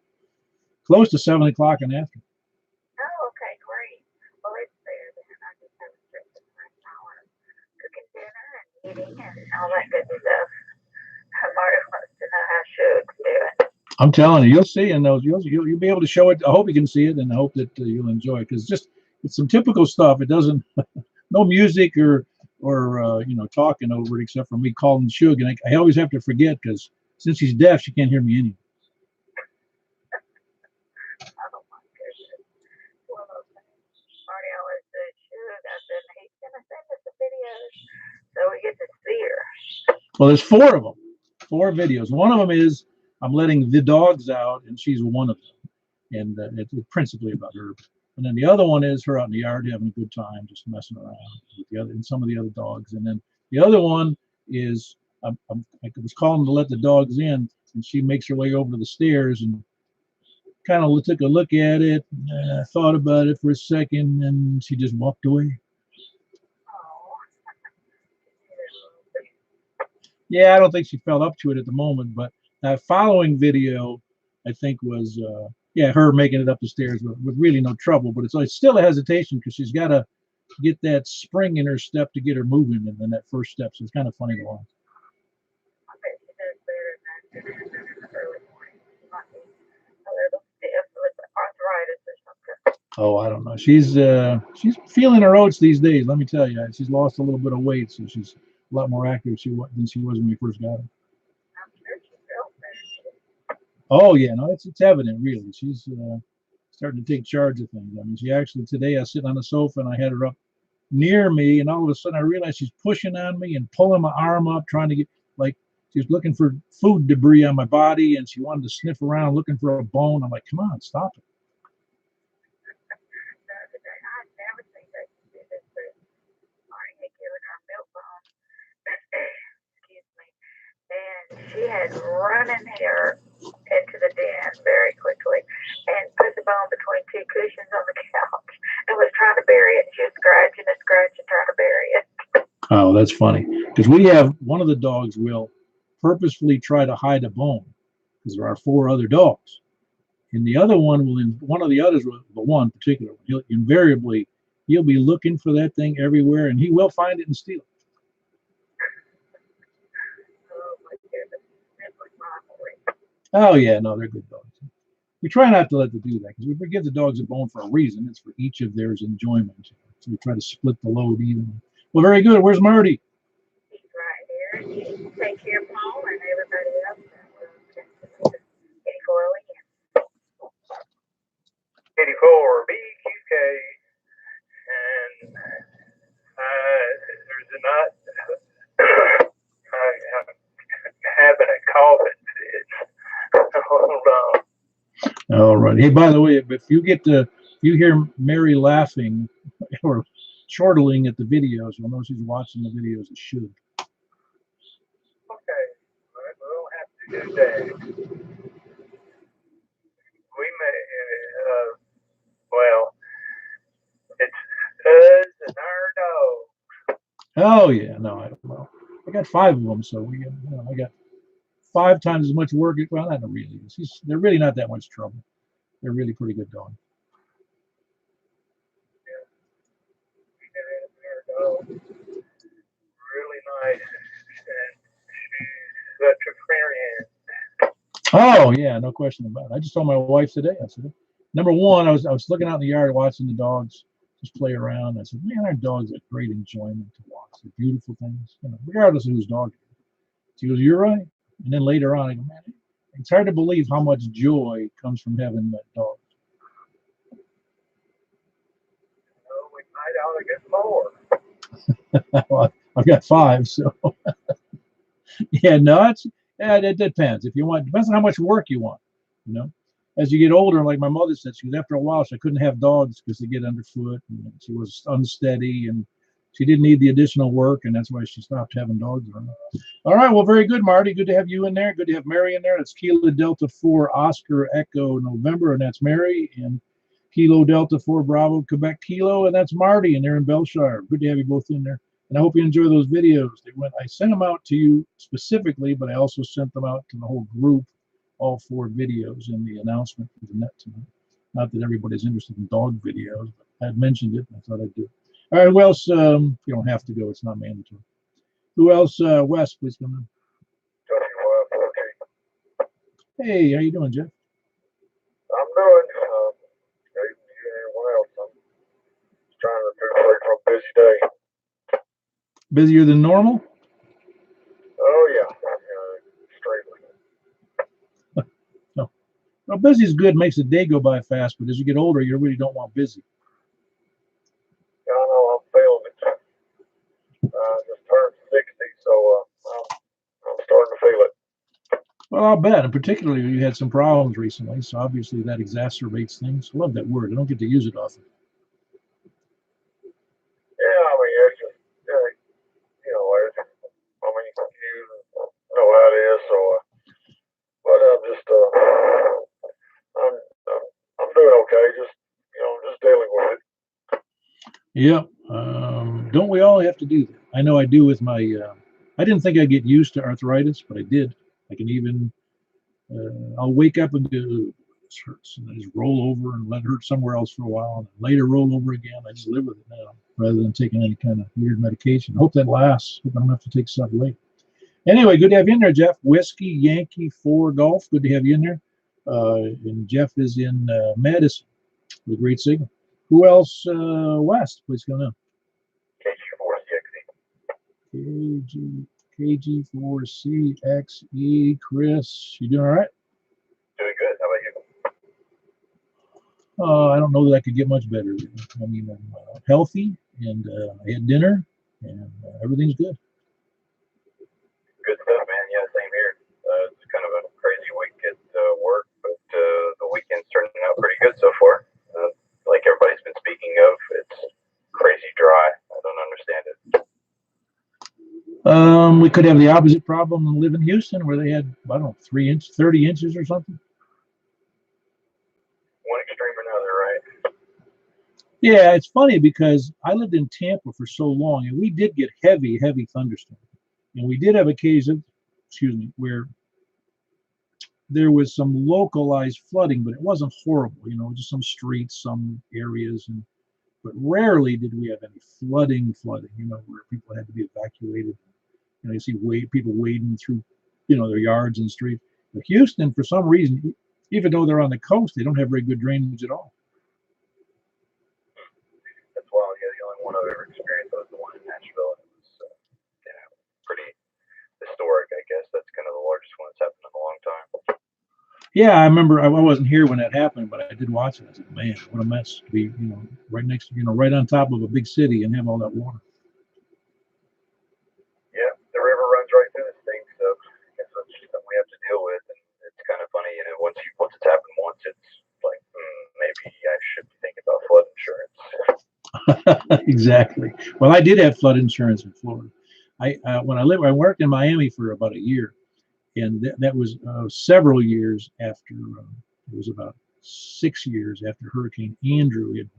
close to 7 o'clock and after. Oh, okay, great. Well, it's there then. I just haven't checked it for an hour. Cooking dinner and eating and all that good stuff. Marty wants to know how Suge's doing. I'm telling you, you'll see in those. You'll be able to show it. I hope you can see it, and I hope that you'll enjoy it because it's some typical stuff. It doesn't no music or talking over it except for me calling Suge, and I always have to forget because since he's deaf, she can't hear me anyway. Well, there's 4 of them, 4 videos. One of them is I'm letting the dogs out, and she's one of them, and it's principally about her. And then the other one is her out in the yard having a good time, just messing around with the other and some of the other dogs. And then the other one is I was calling to let the dogs in, and she makes her way over to the stairs and kind of took a look at it, thought about it for a second, and she just walked away. Yeah, I don't think she felt up to it at the moment, but that following video, I think, was her making it up the stairs with really no trouble. But it's still a hesitation because she's got to get that spring in her step to get her moving, and then that first step. So it's kind of funny to watch. Oh, I don't know. She's feeling her oats these days. Let me tell you, she's lost a little bit of weight, so she's a lot more active than she was when we first got her. Oh yeah, no, it's evident really. She's starting to take charge of things. I mean, she actually today I was sitting on the sofa and I had her up near me, and all of a sudden I realized she's pushing on me and pulling my arm up, trying to get like she's looking for food debris on my body, and she wanted to sniff around looking for a bone. I'm like, come on, stop it. And she had run in here into the den very quickly and put the bone between 2 cushions on the couch and was trying to bury it. She was scratching and scratching, trying to bury it. Oh, that's funny. Because we have one of the dogs will purposefully try to hide a bone because there are 4 other dogs. And the other one will, one of the others, the one particular, he'll be looking for that thing everywhere, and he will find it and steal it. Oh yeah, no, they're good dogs. We try not to let them do that because we give the dogs a bone for a reason. It's for each of theirs enjoyment. So we try to split the load evenly. Well, very good. Where's Marty? He's right here. He take care of Paul and everybody else. 84 BQK, and there's not having a coffin fit. Hold on. All right. Hey, by the way, if you hear Mary laughing or chortling at the videos, you'll know she's watching the videos. It should. Okay. We don't have to do that. We may, it's us and our dog. Oh yeah, no, I got 5 of them, so I got 5 times as much work. Well, not really. They're really not that much trouble. They're really pretty good dogs. Yeah. Our dog. Really nice, and she's such a friend. Oh yeah, no question about it. I just told my wife today. I said, number one, I was looking out in the yard watching the dogs just play around. I said, man, our dogs are great enjoyment to watch. They're beautiful things, regardless of whose dog it is. She goes, you're right. And then later on, I go, man, it's hard to believe how much joy comes from having that dog. We might ought to get more. Well, I've got 5, so yeah, no, it depends. If you want, depends on how much work you want. As you get older, like my mother said, after a while she couldn't have dogs because they get underfoot, and she was unsteady, and she didn't need the additional work, and that's why she stopped having dogs around. All right, well, very good, Marty. Good to have you in there. Good to have Mary in there. That's Kilo Delta 4 Oscar Echo November, and that's Mary, and Kilo Delta 4 Bravo Quebec Kilo, and that's Marty, and they're in Bellshire. Good to have you both in there. And I hope you enjoy those videos. I sent them out to you specifically, but I also sent them out to the whole group, all 4 videos in the announcement for the net tonight. Not that everybody's interested in dog videos, but I had mentioned it, and I thought I'd do it. All right, who else? You don't have to go. It's not mandatory. Who else? Wes, please come in. Hey, how you doing, Jeff? I'm good. Anyone else? I'm trying to prepare for a busy day. Busier than normal? Oh, yeah. Extremely. No. Well, busy is good, makes the day go by fast, but as you get older, you really don't want busy. Yeah, I know, I'm feeling it. I just turned 60, so I'm Well, I'll bet. And particularly, you had some problems recently, so obviously that exacerbates things. I love that word. I don't get to use it often. Yeah, I mean, it's just, it's, I mean, you know how it is, so, but I'm doing okay, just dealing with it. Yep. Don't we all have to do that? I know I do with my. I didn't think I'd get used to arthritis, but I did. I can even. I'll wake up and do. This hurts, and I just roll over and let it hurt somewhere else for a while, and later roll over again. I just live with it now, rather than taking any kind of weird medication. I hope that lasts. Hope I don't have to take stuff late. Anyway, good to have you in there, Jeff. Whiskey Yankee 4 Golf. Good to have you in there. And Jeff is in Madison with great signal. Who else? West, please go now. KG4CXE. KG4CXE. Chris, you doing all right? Doing good. How about you? I don't know that I could get much better. I mean, I'm healthy, and I had dinner, and everything's good. Good stuff, man. Yeah, same here. It's kind of a crazy week at work, but the weekend's turning out pretty good so far. Like everybody's been speaking of, it's crazy dry. I don't understand it. We could have the opposite problem and live in Houston, where they had, I don't know, 30 inches or something. One extreme or another, right? Yeah, it's funny because I lived in Tampa for so long, and we did get heavy thunderstorms. And we did have occasions, where there was some localized flooding, but it wasn't horrible, just some streets, some areas, but rarely did we have any flooding, where people had to be evacuated. You see people wading through, their yards and streets. But Houston, for some reason, even though they're on the coast, they don't have very good drainage at all. That's wild. Yeah, the only one I've ever experienced was the one in Nashville. It was, pretty historic, I guess. That's kind of the largest one that's happened in a long time. Yeah, I remember. I wasn't here when that happened, but I did watch it. I said, "Man, what a mess to be, right next, right on top of a big city and have all that water." Yeah, the river runs right through this thing, so I guess that's just something we have to deal with. And it's kind of funny, once it's happened once, it's like maybe I should be thinking about flood insurance. Exactly. Well, I did have flood insurance in Florida. I worked in Miami for about a year, and that was several years after. It was about 6 years after Hurricane Andrew had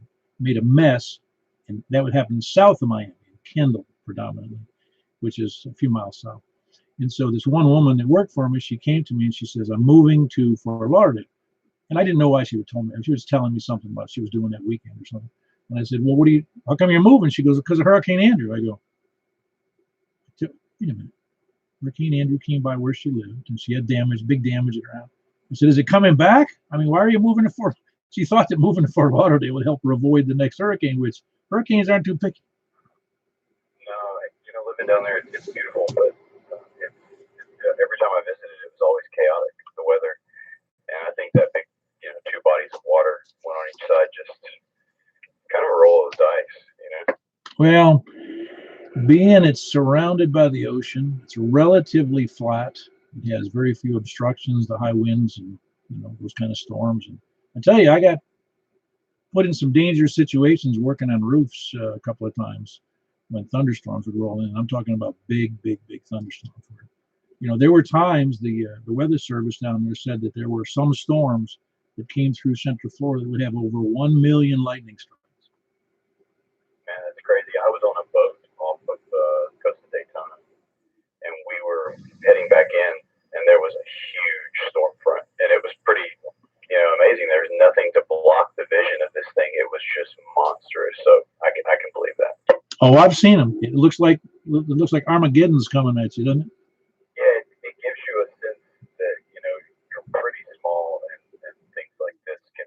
made a mess, and that would happen south of Miami, in Kendall predominantly, which is a few miles south. And so this one woman that worked for me, she came to me and she says, "I'm moving to Fort Lauderdale." And I didn't know why she would tell me. She was telling me something about she was doing that weekend or something. And I said, "Well, how come you're moving?" She goes, "Because of Hurricane Andrew." I go, "Wait a minute. Hurricane Andrew came by where she lived, and she had big damage at her house." I said, "Is it coming back? I mean, why are you moving to Fort?" She thought that moving to Fort Lauderdale would help her avoid the next hurricane, which hurricanes aren't too picky. No, living down there, it's beautiful, but every time I visited, it was always chaotic, the weather. And I think that big, 2 bodies of water, one on each side, just kind of a roll of the dice. Well, being it's surrounded by the ocean, it's relatively flat. It has very few obstructions, the high winds and those kind of storms. And I tell you, I got put in some dangerous situations working on roofs a couple of times when thunderstorms would roll in. I'm talking about big thunderstorms. There were times the weather service down there said that there were some storms that came through Central Florida that would have over 1 million lightning strikes. Man, that's crazy. I was on a boat off of coast of Daytona, and we were heading back in, and there was a huge storm front, and it was pretty, amazing. There's nothing to block the vision of this thing. It was just monstrous. So I can believe that. Oh, I've seen them. It looks like Armageddon's coming at you, doesn't it? Yeah, it gives you a sense that you're pretty small, and things like this can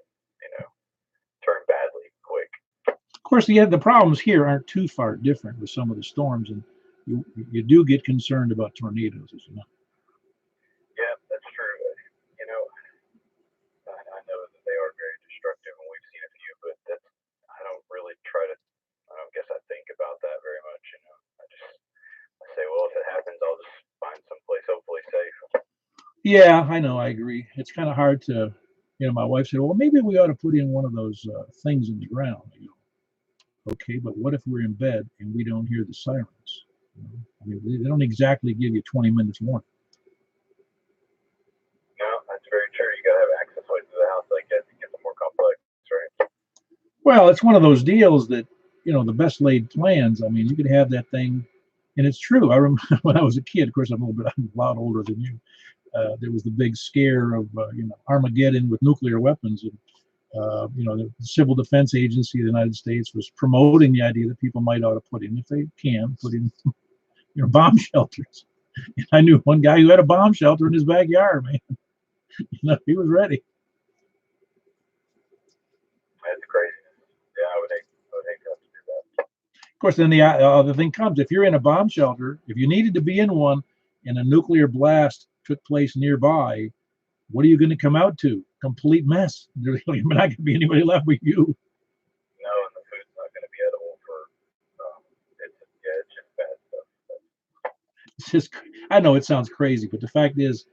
turn badly quick. Of course, the problems here aren't too far different with some of the storms, and you do get concerned about tornadoes, as you know. Yeah, that's true. I know that they are very destructive, and we've seen a few, but I don't really try to. I don't guess I think about that very much. I say, well, if it happens, I'll just find someplace hopefully safe. Yeah, I know. I agree. It's kind of hard to, my wife said, well, maybe we ought to put in one of those things in the ground. Okay, but what if we're in bed and we don't hear the sirens? I mean, they don't exactly give you 20 minutes warning. No, that's very true. You got to have access to the house, I guess, to get the more complex, right? Well, it's one of those deals that, the best laid plans. I mean, you could have that thing, and it's true. I remember when I was a kid, of course, I'm a lot older than you. There was the big scare of, Armageddon with nuclear weapons. And, the Civil Defense Agency of the United States was promoting the idea that people might ought to put in, if they can, put in, bomb shelters. And I knew one guy who had a bomb shelter in his backyard, man. He was ready. That's crazy. Yeah, I would hate to have to do that. Of course, then the thing comes, if you're in a bomb shelter, if you needed to be in one and a nuclear blast took place nearby, what are you going to come out to? Complete mess. There's not going to be anybody left but you. No, and the food's not going to be edible for, it's just bad stuff. It's just, I know it sounds crazy, but the fact is,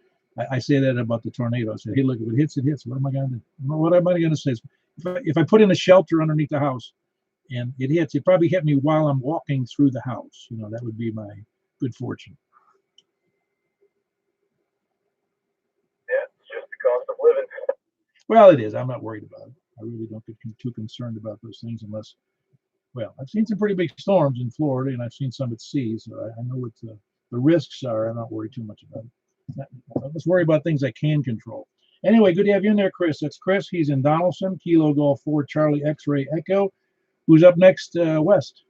I say that about the tornado. I say, hey, look, if it hits, it hits. What am I going to do? What am I going to say? If I put in a shelter underneath the house and it hits, it probably hit me while I'm walking through the house. That would be my good fortune. Yeah, it's just the cost of living. Well, it is. I'm not worried about it. I really don't get too concerned about those things unless, well, I've seen some pretty big storms in Florida and I've seen some at sea, so I know what the risks are. I'm not worried too much about it. Let's worry about things I can control. Anyway, good to have you in there, Chris. That's Chris. He's in Donaldson, Kilo Golf 4 Charlie X-Ray Echo. Who's up next, West?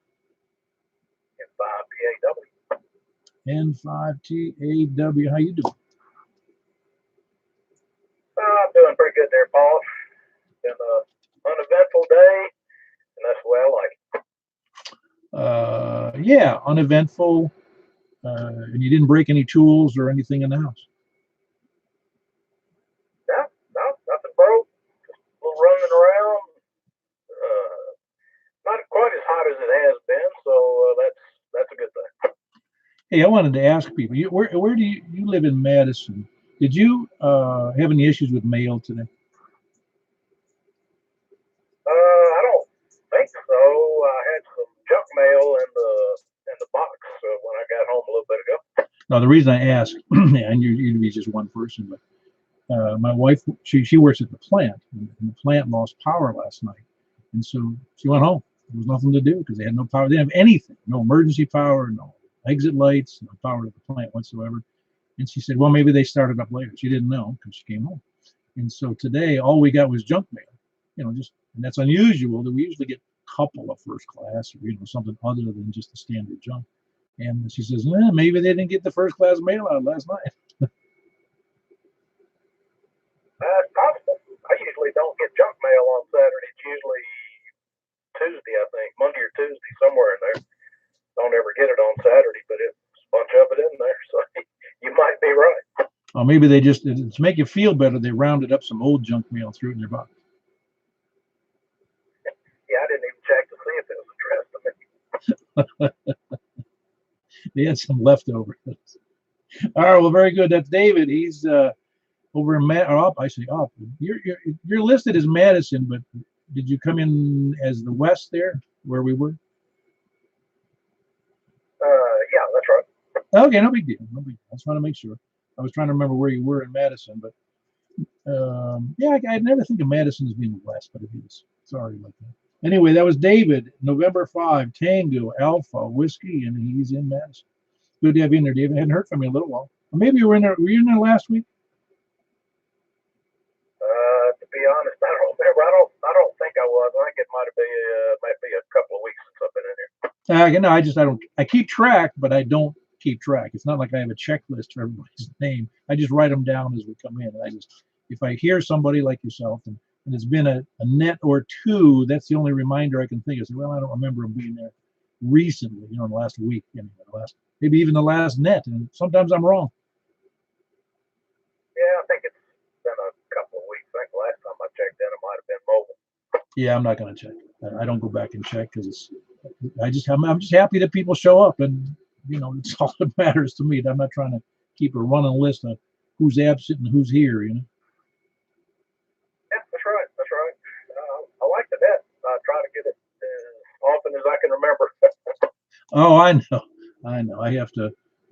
N5TAW. How you doing? I'm doing pretty good there, Paul. Been an uneventful day, and that's the way I like it. Yeah, uneventful. And you didn't break any tools or anything in the house? No, nothing broke. Just a little running around. Not quite as hot as it has been, so that's a good thing. Hey, I wanted to ask people, where do you live in Madison? Did you have any issues with mail today? I don't think so. I had some junk mail in the box when I got home a little bit ago. No, the reason I ask, and you'd be just one person, but my wife, she works at the plant, and the plant lost power last night, and so she went home. There was nothing to do because they had no power. They didn't have anything, no emergency power, no exit lights, no power to the plant whatsoever. And she said, well, maybe they started up later. She didn't know because she came home. And so today, all we got was junk mail. And that's unusual. That we usually get a couple of first class or something other than just the standard junk. And she says, maybe they didn't get the first class mail out last night. That's possible. I usually don't get junk mail on Saturday. It's usually Tuesday, I think, Monday or Tuesday, somewhere in there. Don't ever get it on Saturday, but it's a bunch of it in there. So you might be right. Or maybe they just, to make you feel better, they rounded up some old junk mail and threw it in their box. Yeah, I didn't even check to see if it was addressed to me. They had some leftovers. All right, well, very good. That's David. He's over in You're listed as Madison, but did you come in as the West there, where we were? Yeah, that's right. Okay, no big deal. No big deal. I just want to make sure. I was trying to remember where you were in Madison, but yeah, I'd never think of Madison as being West, but it is. Sorry about that. Anyway, that was David, November 5, Tango, Alpha, Whiskey, and he's in Madison. Good to have you in there, David. I hadn't heard from you in a little while. Or maybe you were in there. Were you in there last week? To be honest, I don't remember. I don't think I was. I think it might be a couple of weeks since I've been in here. I keep track, but I don't keep track. It's not like I have a checklist for everybody's name. I just write them down as we come in. And if I hear somebody like yourself and it's been a net or two, that's the only reminder I can think of. So, well, I don't remember them being there recently, in the last week, maybe even the last net. And sometimes I'm wrong. Yeah, I think it's been a couple of weeks. I think the last time I checked in, it might have been mobile. Yeah, I'm not going to check. I don't go back and check because I'm just happy that people show up, and it's all that matters to me. I'm not trying to keep a running list of who's absent and who's here, you know. Yeah, that's right. That's right. I like the net. I try to get it as often as I can remember. Oh, I know. I know. I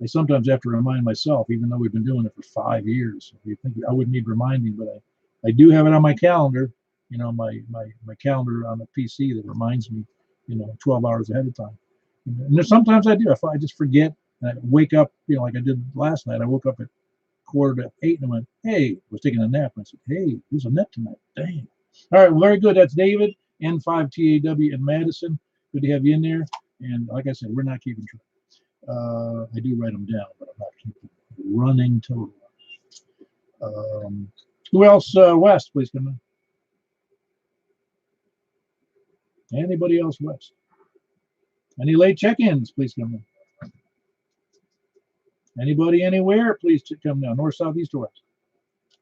sometimes have to remind myself, even though we've been doing it for 5 years. You think I wouldn't need reminding, but I do have it on my calendar, you know, my calendar on the PC that reminds me, you know, 12 hours ahead of time. And there's sometimes I do. If I just forget, and I wake up, you know, like I did last night. I woke up at 7:45 and I went, hey, I was taking a nap. And I said, hey, there's a net tonight. Dang. All right, well, very good. That's David, N5TAW in Madison. Good to have you in there. And like I said, we're not keeping track. I do write them down, but I'm not keeping running total. Who else? West, please come in. Anybody else West? Any late check-ins, please come in. Anybody anywhere, please come down. North, south, east, or west.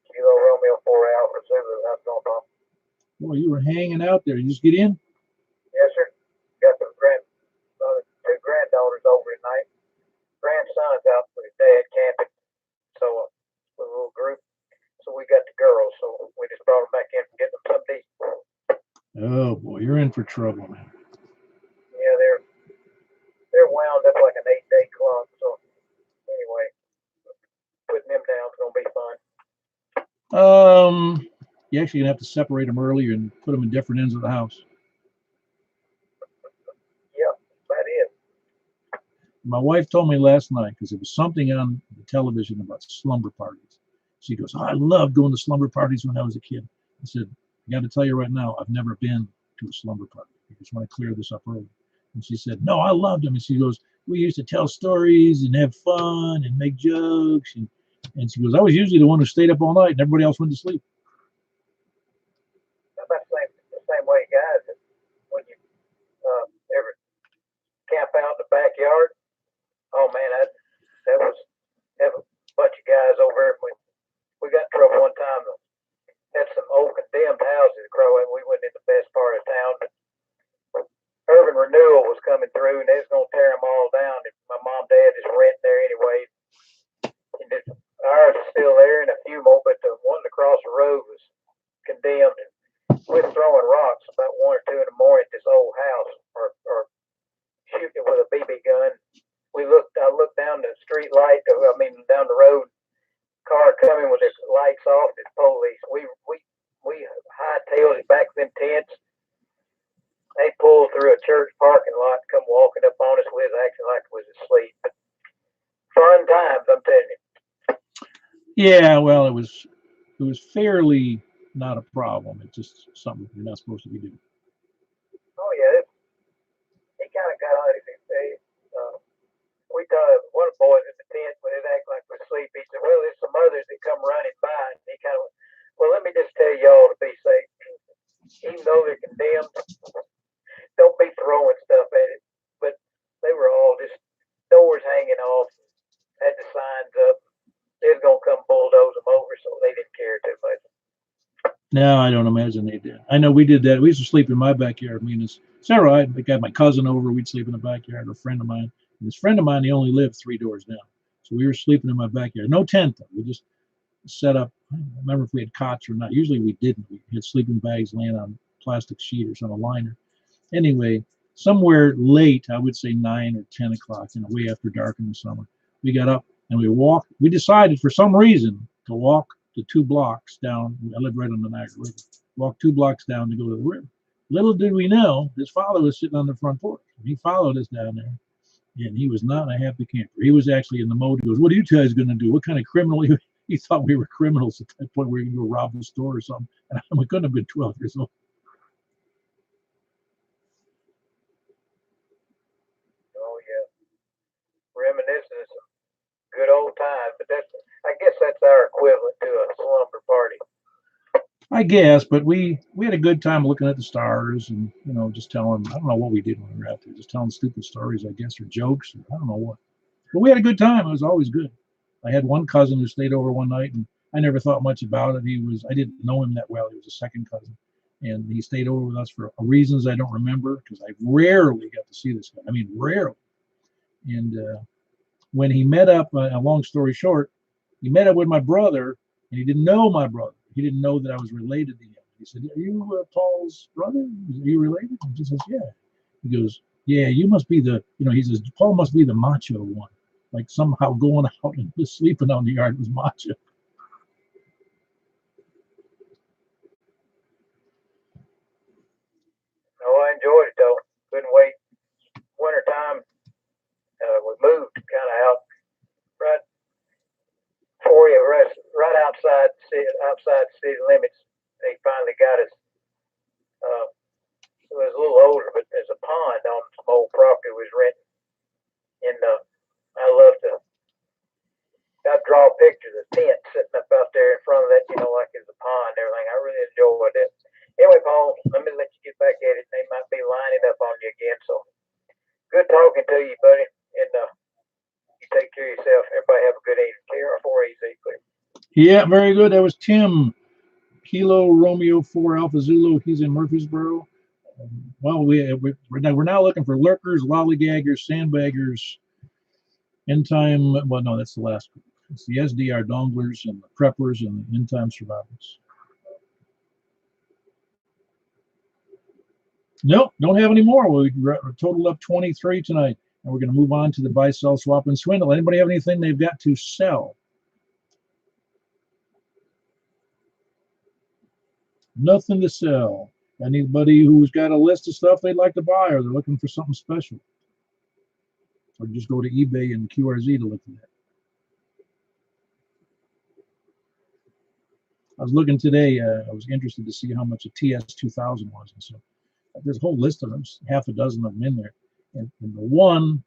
Kilo Romeo 4 Alpha Zulu. That's no problem. Boy, you were hanging out there. You just get in? Yes, sir. Got some two granddaughters over tonight. Grandson's out with his dad camping. So with a little group. So we got the girls. So we just brought them back in and get them some to eat. Oh boy, you're in for trouble, man. Yeah, they're wound up like an 8-day clock. So anyway, putting them down is gonna be fun. You're actually gonna have to separate them earlier and put them in different ends of the house. Yep, that is. My wife told me last night, because there was something on the television about slumber parties. She goes, oh, I loved going to slumber parties when I was a kid. I said, I got to tell you right now, I've never been to a slumber party. I just want to clear this up early. And she said, no, I loved them. And she goes, we used to tell stories and have fun and make jokes. And she goes, I was usually the one who stayed up all night and everybody else went to sleep. That's the same way, guys. When you ever camp out in the backyard, oh man, that was have a bunch of guys over there. We got in trouble one time. Had some old condemned houses growing. We went in the best part of town. But urban renewal was coming through, and they was gonna tear them all down. And my mom, dad just renting there anyway. And ours is still there, and a few more, but the one across the road was condemned. And we're throwing rocks about 1 or 2 in the morning at this old house, or shooting it with a BB gun. I looked down the street light. Down the road. Car coming with its lights off. It's police. We hightailed it back to them tents. They pulled through a church parking lot, come walking up on us. We was acting like we was asleep. Fun times, I'm telling you. Yeah, well, it was fairly not a problem. It's just something you're not supposed to be doing. Oh yeah, he kind of got on his face. We thought one of the boys in the tent, when it acted like we're asleep, he said, well, there's some others that come running by. And he kind of, well, let me just tell y'all to be safe. Even though they're condemned, don't be throwing stuff at it. But they were all just doors hanging off, had the signs up. They was going to come bulldoze them over, so they didn't care too much. No, I don't imagine they did. I know we did that. We used to sleep in my backyard. I mean, it's Sarah, I got my cousin over. We'd sleep in the backyard, a friend of mine. And this friend of mine, he only lived 3 doors down. So we were sleeping in my backyard. No tent, though. We just set up. I don't remember if we had cots or not. Usually we didn't. We had sleeping bags laying on plastic sheet or some liner. Anyway, somewhere late, I would say 9 or 10 o'clock, way after dark in the summer, we got up and we walked. We decided for some reason to walk the 2 blocks down. I lived right on the Niagara River. Walked 2 blocks down to go to the river. Little did we know, his father was sitting on the front porch. He followed us down there. And he was not a happy camper. He was actually in the mode. He goes, what are you guys going to do? What kind of criminal? He thought we were criminals at that point. We were going to go rob the store or something. And we couldn't have been 12 years old. Oh, yeah. Reminiscing of some good old times. But I guess that's our equivalent to a slumber party. I guess, but we had a good time looking at the stars and, just telling, I don't know what we did when we were out there, just telling stupid stories, I guess, or jokes, or I don't know what. But we had a good time. It was always good. I had one cousin who stayed over one night, and I never thought much about it. I didn't know him that well. He was a second cousin, and he stayed over with us for reasons I don't remember, because I rarely got to see this guy. I mean, rarely. And when he met up, a long story short, he met up with my brother, and he didn't know my brother. He didn't know that I was related to him. He said, "Are you Paul's brother? Are you related?" And he says, "Yeah." He goes, "Yeah, you must be the," he says, "Paul must be the macho one. Like somehow going out and just sleeping on the yard was macho." Oh, I enjoyed it though. Couldn't wait. Wintertime, we moved kind of out right for you, right outside city limits. They finally got us. It was a little older, but there's a pond on some old property we was renting. And I love to. I draw pictures of tents sitting up out there in front of that, like it's a pond and everything. I really enjoyed that. Anyway, Paul, let me let you get back at it. They might be lining up on you again. So good talking to you, buddy. And you take care of yourself. Everybody have a good evening. KR4AZ, please. Yeah, very good. That was Tim, Kilo Romeo 4 Alpha Zulu. He's in Murfreesboro. Well, we're now looking for lurkers, lollygaggers, sandbaggers, end time. Well, no, that's the last group. It's the SDR donglers and the preppers and the end time survivors. Nope, don't have any more. We totaled up 23 tonight, and we're going to move on to the buy, sell, swap, and swindle. Anybody have anything they've got to sell? Nothing to sell. Anybody who's got a list of stuff they'd like to buy, or they're looking for something special, or just go to eBay and QRZ to look at that. I was looking today. I was interested to see how much a TS2000 was, and so there's a whole list of them, half a dozen of them in there. And the one,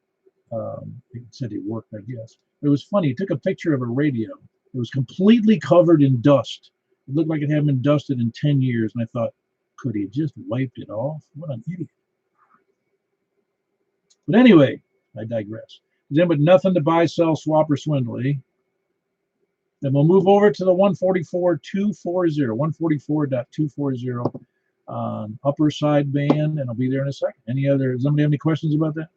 it said it worked, I guess. It was funny. He took a picture of a radio. It was completely covered in dust. It looked like it hadn't been dusted in 10 years. And I thought, could he have just wiped it off? What an idiot. But anyway, I digress. Then, but nothing to buy, sell, swap, or swindle, eh? Then we'll move over to the 144.240, 144.240 on upper side band, and I'll be there in a second. Does somebody have any questions about that?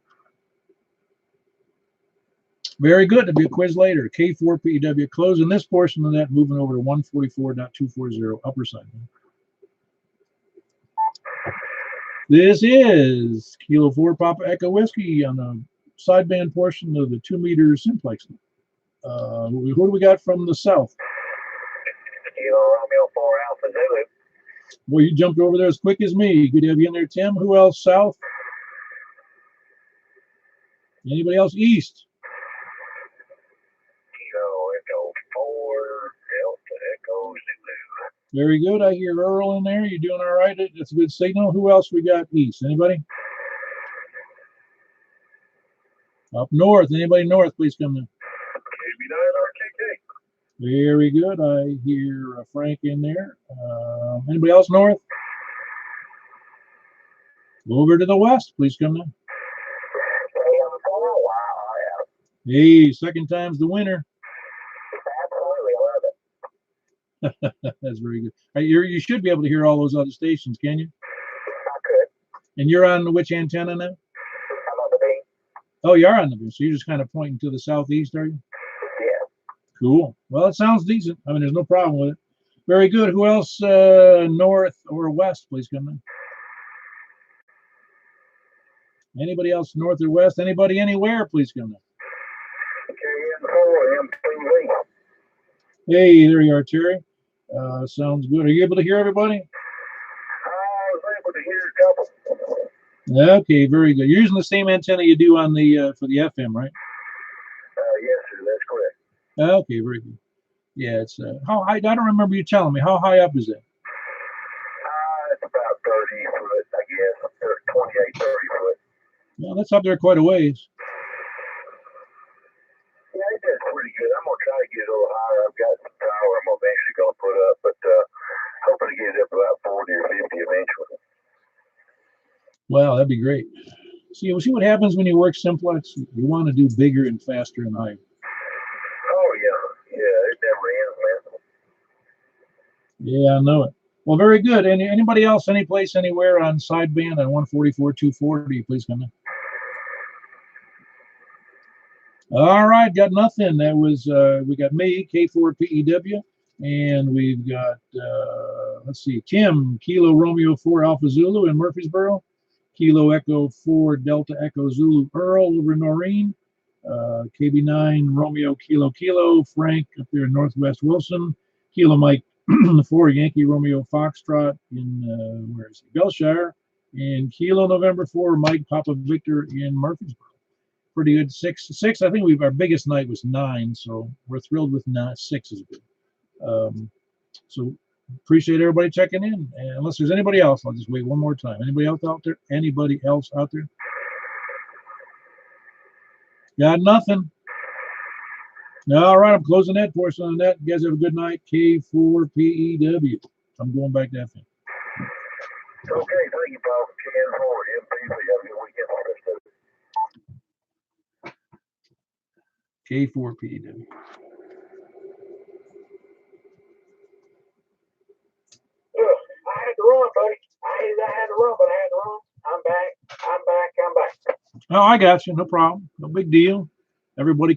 Very good. There'll be a quiz later. K4PEW closing this portion of that, moving over to 144.240 upper side band. This is Kilo 4 Papa Echo Whiskey on the sideband portion of the 2 meter Simplex. Who do we got from the south? Kilo Romeo 4 Alpha Zulu. Boy, you jumped over there as quick as me. Good to have you in there, Tim. Who else south? Anybody else east? Kilo Echo 4 Delta Echo Zulu. Very good. I hear Earl in there. You're doing all right. That's a good signal. Who else we got east? Anybody? Up north. Anybody north, please come in. KB9RKK. Very good. I hear Frank in there. Anybody else north? Over to the west, please come in. Hey, second time's the winner. Absolutely, I love it. That's very good. You should be able to hear all those other stations, can you? I could. And you're on which antenna now? I'm on the beat. Oh, you're on the beat. So you're just kind of pointing to the southeast, are you? Yeah. Cool. Well, it sounds decent. I mean, there's no problem with it. Very good. Who else north or west, please come in? Anybody else north or west? Anybody anywhere, please come in. KN4 MPV. Hey, there you are, Terry. Sounds good. Are you able to hear everybody? I was able to hear a couple. Okay, very good. You're using the same antenna you do on the for the FM, right? Yes, sir. That's correct. Okay, very good. Yeah, it's how high? I don't remember you telling me. How high up is it? It's about 30 foot, I guess. 28, 30 foot. Well, that's up there quite a ways. Yeah, it does pretty good. I'm gonna try to get a little higher. I've got some power I'm eventually gonna put up, but hoping to get it up about 40 or 50 eventually. Wow, that'd be great. See what happens when you work Simplex. You want to do bigger and faster and higher. Oh yeah, it never ends, man. Yeah, I know it. Well, very good. Anybody else, any place, anywhere on sideband on 144.240, please come in. All right, got nothing. That was we got me, K4PEW, and we've got let's see, Kim, Kilo Romeo 4 Alpha Zulu in Murfreesboro, Kilo Echo 4 Delta Echo Zulu Earl over in Noreen, KB9 Romeo Kilo Kilo Frank up there in Northwest Wilson, Kilo Mike 4 Yankee Romeo Foxtrot in where is it, Belshire, and Kilo November 4 Mike Papa Victor in Murfreesboro. Pretty good. Six. I think our biggest night was 9, so we're thrilled with 6 is good. So appreciate everybody checking in. And unless there's anybody else, I'll just wait one more time. Anybody else out there? Anybody else out there? Got nothing. All right, I'm closing that portion on that. You guys have a good night. K4PEW. I'm going back to FM. Okay, thank you, Paul. Ken Ford, MPC. Have a good weekend. K4PEW. I had to run, buddy. I had to run, but I had to run. I'm back. I'm back. Oh, I got you. No problem. No big deal. Everybody